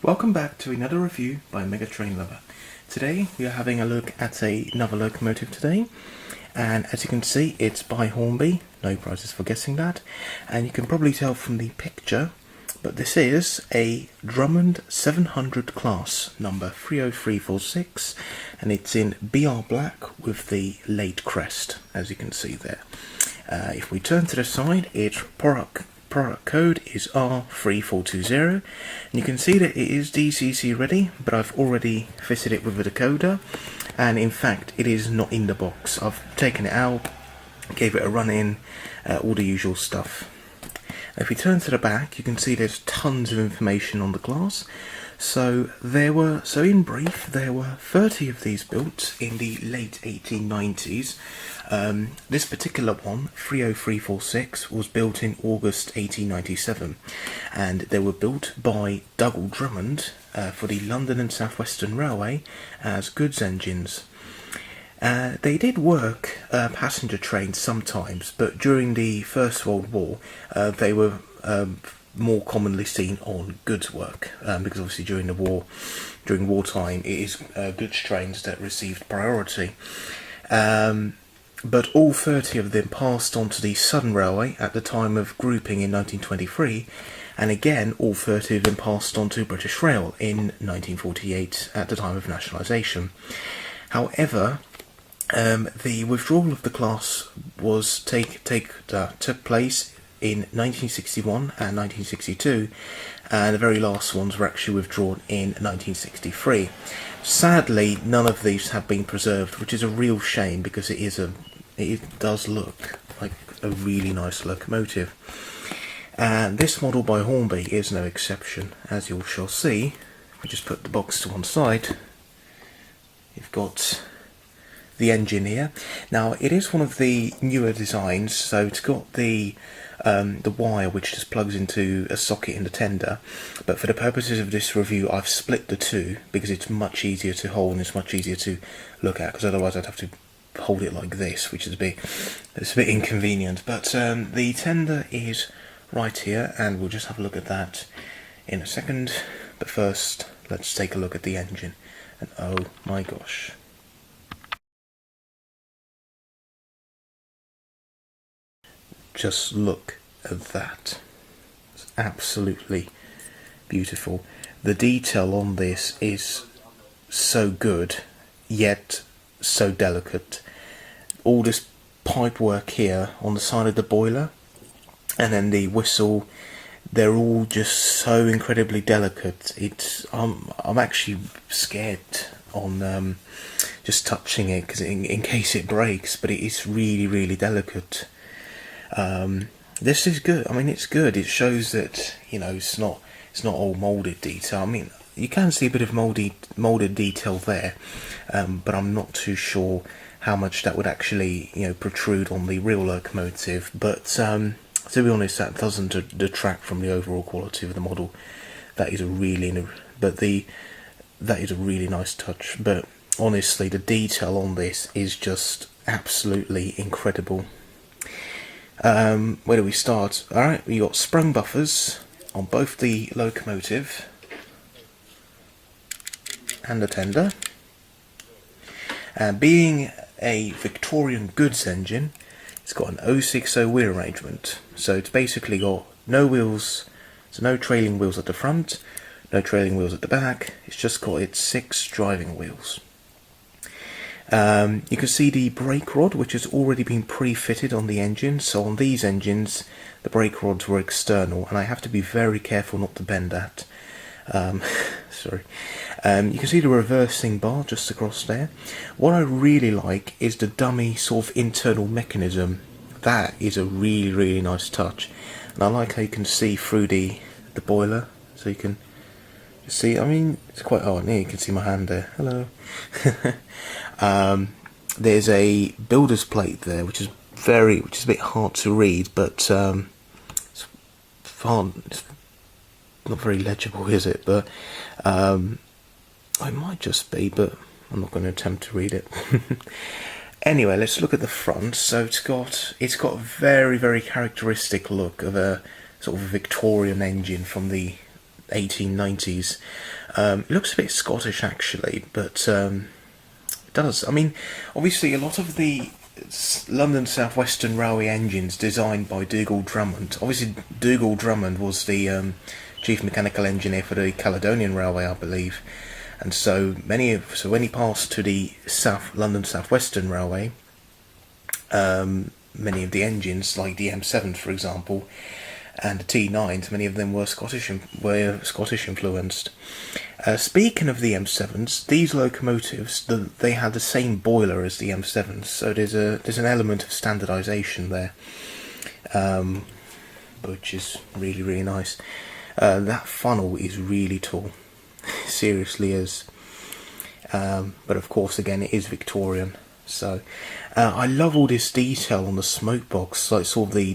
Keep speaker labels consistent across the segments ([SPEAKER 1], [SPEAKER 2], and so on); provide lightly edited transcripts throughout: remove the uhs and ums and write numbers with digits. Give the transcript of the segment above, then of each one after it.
[SPEAKER 1] Welcome back to another review by Mega Train Lover. Today we are having a look at another locomotive today, and as you can see it's by Hornby, no prizes for guessing that, and you can probably tell from the picture, but this is a Drummond 700 class number 30346, and it's in BR black with the late crest, as you can see there. If we turn to the side, its product code is R3420, and you can see that it is DCC ready, but I've already fitted it with a decoder, and in fact it is not in the box. I've taken it out, gave it a run in, all the usual stuff. If we turn to the back, you can see there's tons of information on the glass. So in brief, there were 30 of these built in the late 1890s. This particular one, 30346, was built in August 1897, and they were built by Drummond for the London and South Western Railway as goods engines. They did work passenger trains sometimes, but during the First World War they were more commonly seen on goods work, because obviously during wartime it is goods trains that received priority. But all 30 of them passed on to the Southern Railway at the time of grouping in 1923, and again all 30 of them passed on to British Rail in 1948 at the time of nationalisation. However, the withdrawal of the class was took place in 1961 and 1962, and the very last ones were actually withdrawn in 1963. Sadly, none of these have been preserved, which is a real shame, because it does look like a really nice locomotive. And this model by Hornby is no exception, as you shall see. If we just put the box to one side, you've got the engine here. Now, it is one of the newer designs, so it's got the wire which just plugs into a socket in the tender, but for the purposes of this review I've split the two because it's much easier to hold and it's much easier to look at, because otherwise I'd have to hold it like this, which is a bit inconvenient. But the tender is right here, and we'll just have a look at that in a second. But first, let's take a look at the engine, and oh my gosh. Just look at that. It's absolutely beautiful. The detail on this is so good, yet so delicate. All this pipe work here on the side of the boiler, and then the whistle, they're all just so incredibly delicate. I'm actually scared on just touching it, because in case it breaks, but it is really delicate. This is good. I mean, it's good. It shows that, you know, it's not all moulded detail. I mean, you can see a bit of moulded detail there, but I'm not too sure how much that would actually, you know, protrude on the real locomotive. But to be honest, that doesn't detract from the overall quality of the model. That is a really nice touch. But honestly, the detail on this is just absolutely incredible. Where do we start? Alright, we got sprung buffers on both the locomotive and the tender. And being a Victorian goods engine, it's got an 060 wheel arrangement. So it's basically got no wheels, so no trailing wheels at the front, no trailing wheels at the back. It's just got its 6 driving wheels. You can see the brake rod, which has already been pre-fitted on the engine. So on these engines, the brake rods were external, and I have to be very careful not to bend that. Sorry. You can see the reversing bar just across there. What I really like is the dummy sort of internal mechanism. That is a really nice touch, and I like how you can see through the boiler, so you can see. I mean, it's quite hard. Yeah, you can see my hand there. Hello. There's a builder's plate there, which is a bit hard to read, but it's not very legible, is it? But it might just be, but I'm not going to attempt to read it. Anyway, let's look at the front. So it's got a very characteristic look of a sort of Victorian engine from the 1890s. It looks a bit Scottish actually, but it does. I mean, obviously a lot of the London South Western Railway engines designed by Dougal Drummond. Obviously, Dougal Drummond was the chief mechanical engineer for the Caledonian Railway, I believe, and so when he passed to the London South Western Railway, many of the engines, like the M7s, for example, and the T9s, many of them were Scottish influenced. Speaking of the M7s, these locomotives, they had the same boiler as the M7s, so there's an element of standardisation there, which is really, really nice. That funnel is really tall, seriously is. But of course, again, it is Victorian. So I love all this detail on the smoke box, like sort of the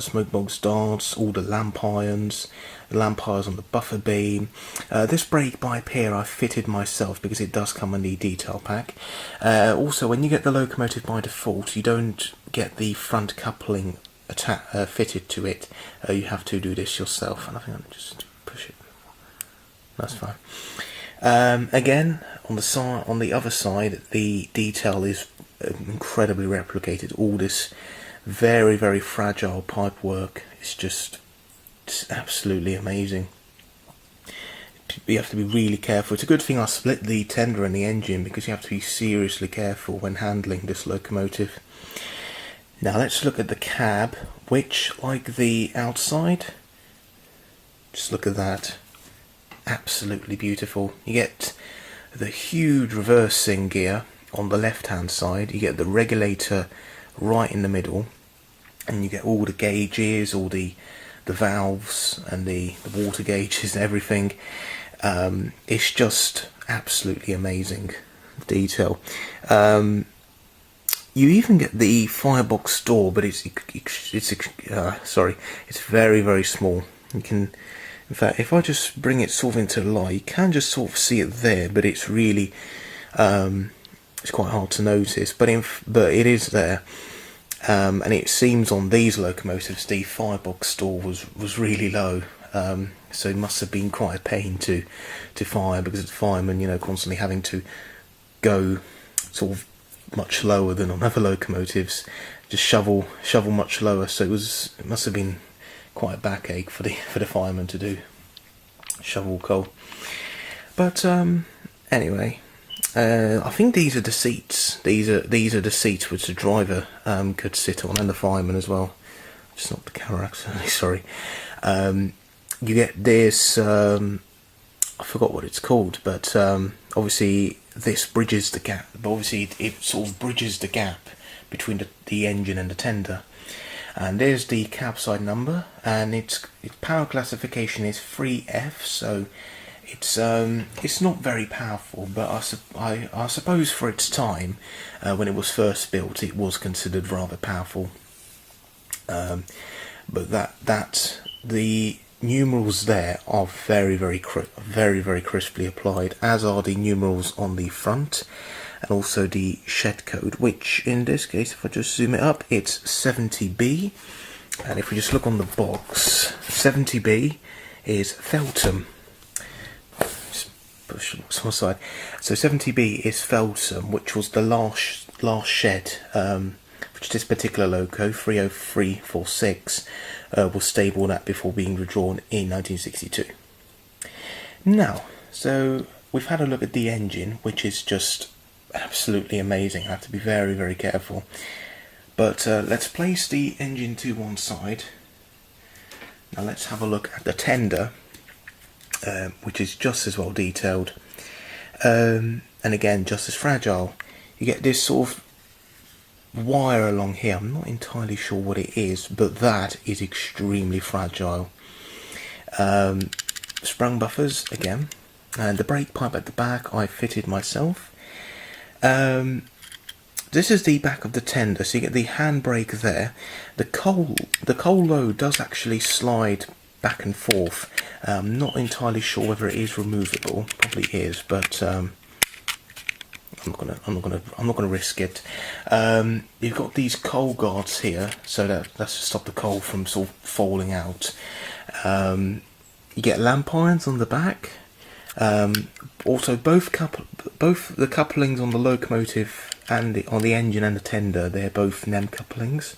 [SPEAKER 1] smoke box darts, all the lamp irons on the buffer beam. This brake pipe here I fitted myself because it does come in the detail pack. Also, when you get the locomotive by default, you don't get the front coupling fitted to it. You have to do this yourself, and I think I'll just push it. That's fine. Again, on the other side, the detail is incredibly replicated. All this very, very fragile pipe work is just absolutely amazing. You have to be really careful. It's a good thing I split the tender and the engine, because you have to be seriously careful when handling this locomotive. Now let's look at the cab, which, like the outside, just look at that. Absolutely beautiful. You get the huge reversing gear on the left hand side, you get the regulator right in the middle, and you get all the gauges, all the valves and the water gauges and everything. It's just absolutely amazing detail. You even get the firebox door, but it's very, very small. You can, in fact, if I just bring it sort of into light, you can just sort of see it there, but it's really, it's quite hard to notice. But it is there, and it seems on these locomotives the firebox door was really low, so it must have been quite a pain to fire, because the firemen, constantly having to go sort of much lower than on other locomotives, just shovel much lower. So it must have been quite a backache for the firemen to do, shovel coal. But anyway, I think these are the seats. These are the seats which the driver could sit on, and the fireman as well. Just not the camera, actually. Sorry. You get this. I forgot what it's called, but obviously this bridges the gap. But obviously it sort of bridges the gap between the engine and the tender. And there's the cab side number, and its power classification is 3F. So it's not very powerful, but I suppose for its time, when it was first built, it was considered rather powerful. But the numerals there are very, very crisply applied, as are the numerals on the front, and also the shed code, which in this case, if I just zoom it up, it's 70B. And if we just look on the box, 70B is Feltham. Just push it to one side. So 70B is Feltham, which was the last shed, which this particular loco, 30346, was stabled at before being redrawn in 1962. Now, so we've had a look at the engine, which is just absolutely amazing. I have to be very, very careful. But let's place the engine to one side. Now let's have a look at the tender, which is just as well detailed, and again just as fragile. You get this sort of wire along here. I'm not entirely sure what it is, but that is extremely fragile. Sprung buffers again, and the brake pipe at the back I fitted myself. This is the back of the tender, so you get the handbrake there. The coal load does actually slide back and forth. I'm not entirely sure whether it is removable. Probably is, but I'm not gonna risk it. You've got these coal guards here, so that's to stop the coal from sort of falling out. You get lamp irons on the back. Also, both the couplings on the locomotive and on the engine and the tender, they're both NEM couplings.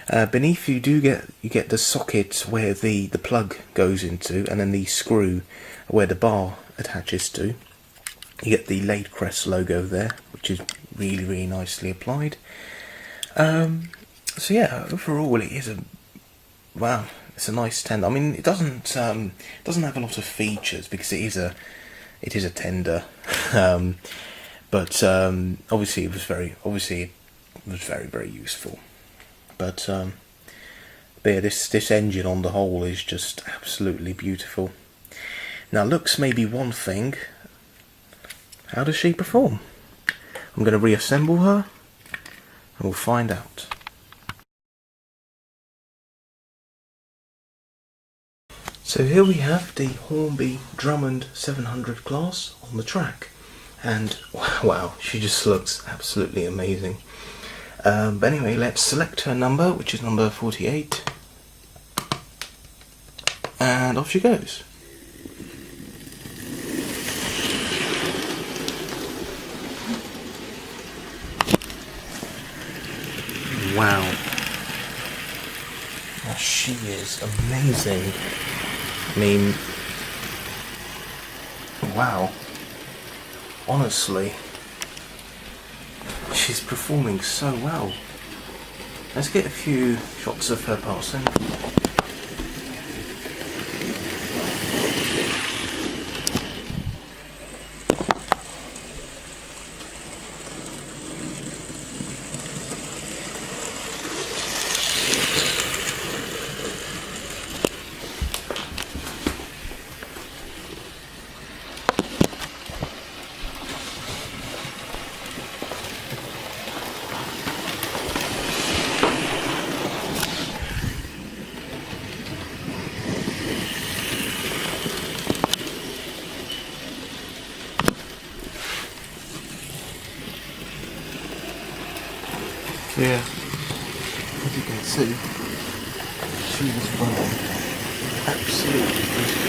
[SPEAKER 1] Beneath you get the socket where the plug goes into, and then the screw where the bar attaches to. You get the Lade Crest logo there, which is really nicely applied. So yeah, overall it is it's a nice tender. I mean, it doesn't have a lot of features because it is a tender, but obviously it was very useful. But yeah, this engine on the whole is just absolutely beautiful. Now, looks may be one thing. How does she perform? I'm going to reassemble her, and we'll find out. So here we have the Hornby Drummond 700 class on the track, and wow, she just looks absolutely amazing. But anyway, let's select her number, which is number 48, and off she goes. Wow, oh, she is amazing. I mean, wow, honestly, she's performing so well. Let's get a few shots of her passing. Yeah, as you can see, she was running absolutely beautiful.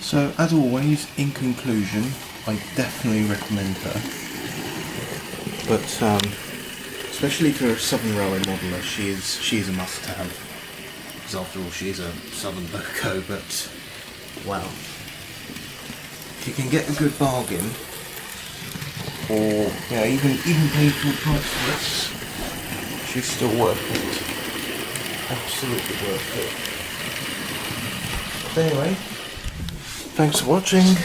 [SPEAKER 1] So, as always, in conclusion, I definitely recommend her. But especially for a Southern Railway modeller, she is a must-have. Because after all, she is a Southern loco. But wow, if you can get a good bargain, or yeah, even pay full price for this, she's still worth it. Absolutely worth it. But anyway, thanks for watching,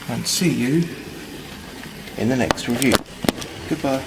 [SPEAKER 1] and see you in the next review. Goodbye.